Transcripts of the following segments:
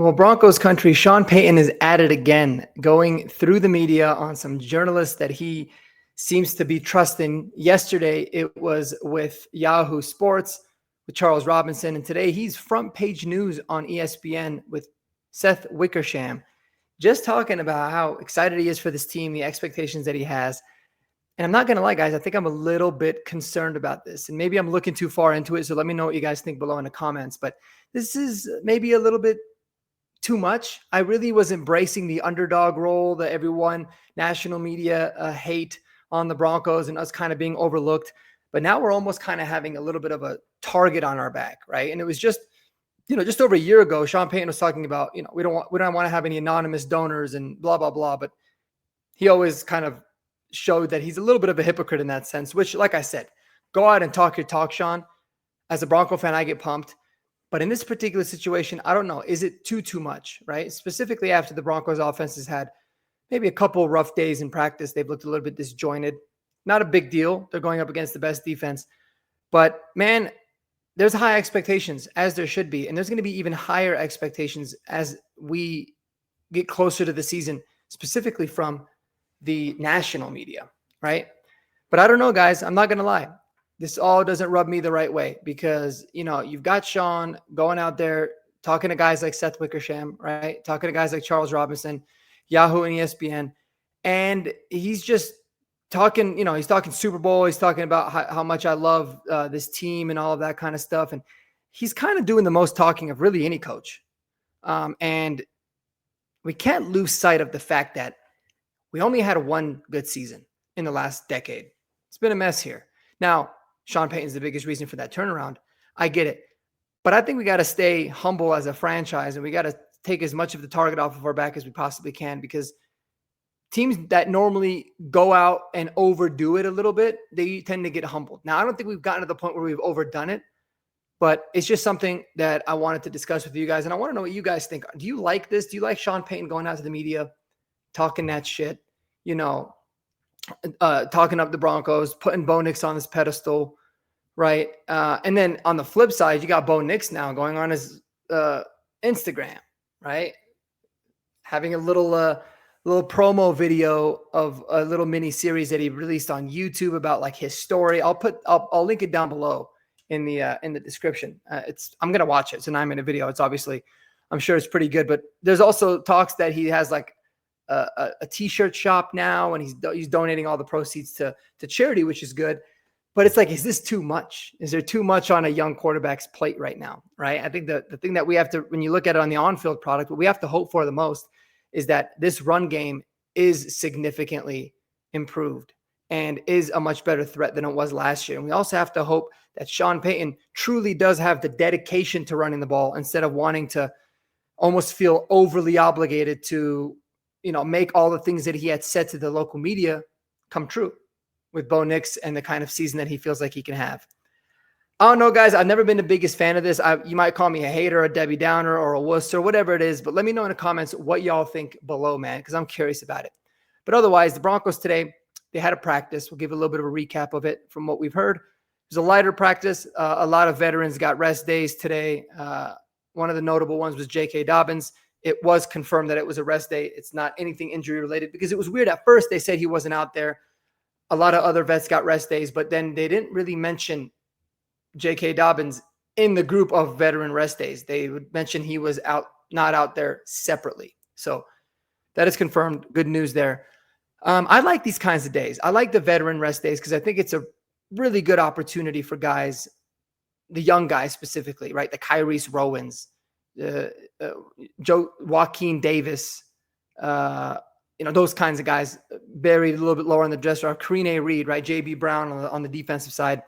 Well, Broncos country, Sean Payton is at it again, going through the media on some journalists that he seems to be trusting. Yesterday, it was with Yahoo Sports with Charles Robinson, and today he's front page news on ESPN with Seth Wickersham, just talking about how excited he is for this team, the expectations that he has. And I'm not going to lie, guys, I think I'm a little bit concerned about this, and maybe I'm looking too far into it. So let me know what you guys think below in the comments. But this is maybe a little bit too much. I really was embracing the underdog role that everyone, national media hate on the Broncos and us kind of being overlooked. But now we're almost kind of having a little bit of a target on our back, right? And it was just over a year ago, Sean Payton was talking about, we don't want to have any anonymous donors and blah, blah, blah. But he always kind of showed that he's a little bit of a hypocrite in that sense, which, like I said, go out and talk your talk, Sean. As a Bronco fan, I get pumped. But in this particular situation, I don't know. Is it too much, right? Specifically after the Broncos offense has had maybe a couple rough days in practice. They've looked a little bit disjointed. Not a big deal. They're going up against the best defense. But, man, there's high expectations, as there should be. And there's going to be even higher expectations as we get closer to the season, specifically from the national media, right? But I don't know, guys. I'm not going to lie. This all doesn't rub me the right way because, you've got Sean going out there talking to guys like Seth Wickersham, right? Talking to guys like Charles Robinson, Yahoo and ESPN. And he's just talking, he's talking Super Bowl. He's talking about how much I love this team and all of that kind of stuff. And he's kind of doing the most talking of really any coach. And we can't lose sight of the fact that we only had one good season in the last decade. It's been a mess here. Now, Sean Payton's the biggest reason for that turnaround. I get it. But I think we got to stay humble as a franchise, and we got to take as much of the target off of our back as we possibly can, because teams that normally go out and overdo it a little bit, they tend to get humbled. Now, I don't think we've gotten to the point where we've overdone it, but it's just something that I wanted to discuss with you guys, and I want to know what you guys think. Do you like this? Do you like Sean Payton going out to the media, talking that shit, talking up the Broncos, putting Bo Nix on this pedestal, right? And then on the flip side, you got Bo Nix now going on his Instagram, right? Having a little promo video of a little mini series that he released on YouTube about like his story. I'll link it down below in the description. I'm gonna watch it. It's a 9-minute video. I'm sure it's pretty good. But there's also talks that he has like a t-shirt shop now, and he's donating all the proceeds to charity, which is good. But it's like, is this too much? Is there too much on a young quarterback's plate right now? Right. I think the thing that we have to, when you look at it on the on-field product, what we have to hope for the most is that this run game is significantly improved and is a much better threat than it was last year. And we also have to hope that Sean Payton truly does have the dedication to running the ball instead of wanting to almost feel overly obligated to, make all the things that he had said to the local media come true with Bo Nix and the kind of season that he feels like he can have. I don't know, guys. I've never been the biggest fan of this. You might call me a hater, a Debbie Downer, or a wuss, or whatever it is, but let me know in the comments what y'all think below, man, because I'm curious about it. But otherwise, the Broncos today, they had a practice. We'll give a little bit of a recap of it from what we've heard. It was a lighter practice. A lot of veterans got rest days today. One of the notable ones was J.K. Dobbins. It was confirmed that it was a rest day. It's not anything injury related, because it was weird. At first, they said he wasn't out there. A lot of other vets got rest days, but then they didn't really mention J.K. Dobbins in the group of veteran rest days. They would mention he was not out there separately. So that is confirmed. Good news there. I like these kinds of days. I like the veteran rest days because I think it's a really good opportunity for guys, the young guys specifically, right? The Kyrie's Rowans, Joaquin Davis, those kinds of guys buried a little bit lower on the dresser. Or Karine Reed, right? JB Brown on the defensive side.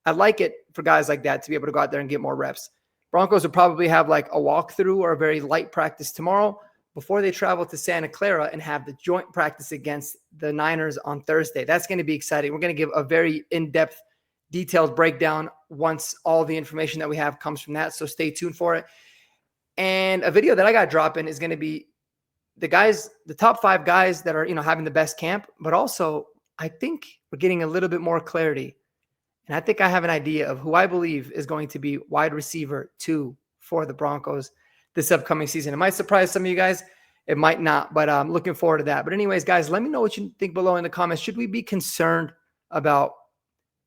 I like it for guys like that to be able to go out there and get more reps. Broncos will probably have like a walkthrough or a very light practice tomorrow before they travel to Santa Clara and have the joint practice against the Niners on Thursday. That's going to be exciting. We're going to give a very in-depth, detailed breakdown once all the information that we have comes from that. So stay tuned for it. And a video that I got dropping is going to be the top 5 guys that are, having the best camp, but also I think we're getting a little bit more clarity. And I think I have an idea of who I believe is going to be wide receiver 2 for the Broncos. this upcoming season. It might surprise some of you guys. It might not, but I'm looking forward to that. But anyways, guys, let me know what you think below in the comments. Should we be concerned about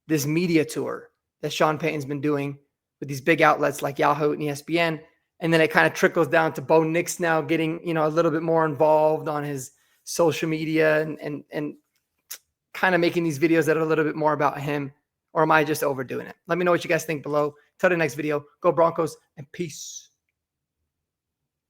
this media tour that Sean Payton's been doing with these big outlets like Yahoo and ESPN? And then it kind of trickles down to Bo Nix now getting, a little bit more involved on his social media and kind of making these videos that are a little bit more about him. Or am I just overdoing it? Let me know what you guys think below. Till the next video, go Broncos and peace.